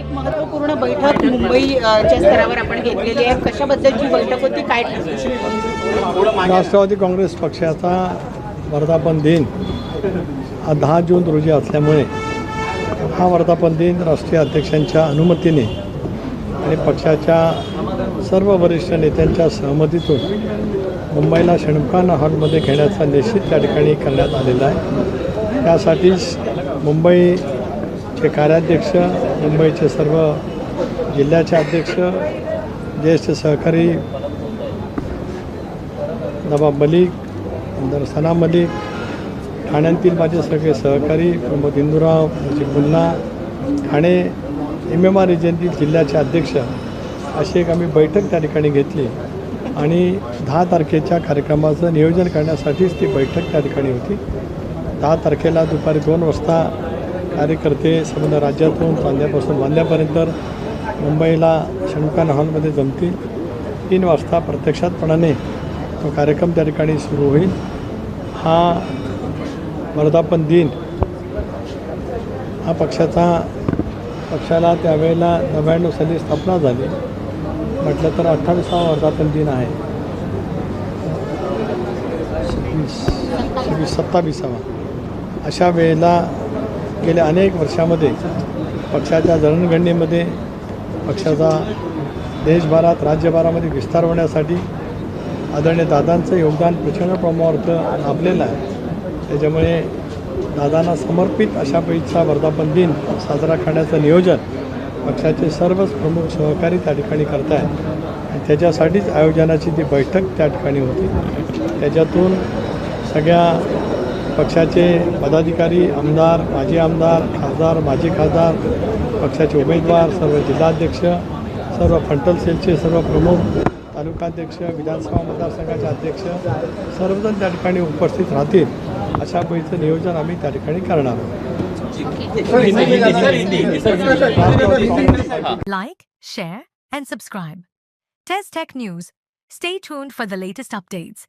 एक महत्त्वपूर्ण बैठक मुंबईच्या स्तरावर आपण घेतलेली आहे. कशाबद्दलची बैठक होती, काय ठरलं? राष्ट्रवादी काँग्रेस पक्षाचा वर्धापन दिन हा 10 जून रोजी असल्यामुळे हा वर्धापन दिन राष्ट्रीय अध्यक्षांच्या अनुमतीने आणि पक्षाच्या सर्व वरिष्ठ नेत्यांच्या सहमतीतून मुंबईला षण्मुखाना हॉलमध्ये घेण्याचा निश्चित त्या ठिकाणी करण्यात आलेला आहे. त्यासाठीच मुंबईचे कार्याध्यक्ष, मुंबईचे सर्व जिल्ह्याचे अध्यक्ष, ज्येष्ठ सहकारी नवाब मलिक, आमदार सना मलिक, ठाण्यातील माझे सगळे सहकारी प्रमोद इंदुराव, मुजीब मुन्ना, ठाणे MMR रिजनतील जिल्ह्याचे अध्यक्ष अशी एक आम्ही बैठक त्या ठिकाणी घेतली आणि 10 तारखेच्या कार्यक्रमाचं नियोजन करण्यासाठीच ती बैठक त्या ठिकाणी होती. 10 तारखेला दुपारी 2 वाजता कार्यकर्ते संपूर्ण राज्यातून चांद्यापासून बांद्यापर्यंत मुंबईला षण्मुखाना हॉलमध्ये जमतील. 3 वाजता प्रत्यक्षातपणाने तो कार्यक्रम त्या ठिकाणी सुरू होईल. हा वर्धापन दिन हा पक्षाला त्यावेळेला 99 साली स्थापना झाली म्हटलं तर 28वा वर्धापन दिन आहे. 27वा. अशा वेळेला गेल्या अनेक वर्षामध्ये पक्षाच्या जडणघडणीमध्ये पक्षाचा देशभरात राज्यभरामध्ये विस्तार होण्यासाठी आदरणीय दादांचं योगदान प्रचंड प्रमाणावर लाभलेलं आहे. त्याच्यामुळे दादांना समर्पित अशा पैकीचा वर्धापन दिन साजरा करण्याचं नियोजन पक्षाचे सर्वच प्रमुख सहकारी त्या ठिकाणी करत आहेत आणि त्याच्यासाठीच आयोजनाची ती बैठक त्या ठिकाणी होती. त्याच्यातून सगळ्या पक्षाचे पदाधिकारी, आमदार, माजी आमदार, खासदार, माजी खासदार, पक्षाचे उमेदवार, सर्व जिल्हाध्यक्ष, सर्व फ्रंटल सेलचे सर्व प्रमुख, तालुकाध्यक्ष, विधानसभा मतदारसंघाचे अध्यक्ष सर्वजण त्या ठिकाणी उपस्थित राहतील अशा पैकीचं नियोजन आम्ही त्या ठिकाणी करणार आहोत. Like, share and subscribe. Test Tech News. Stay tuned for the latest updates.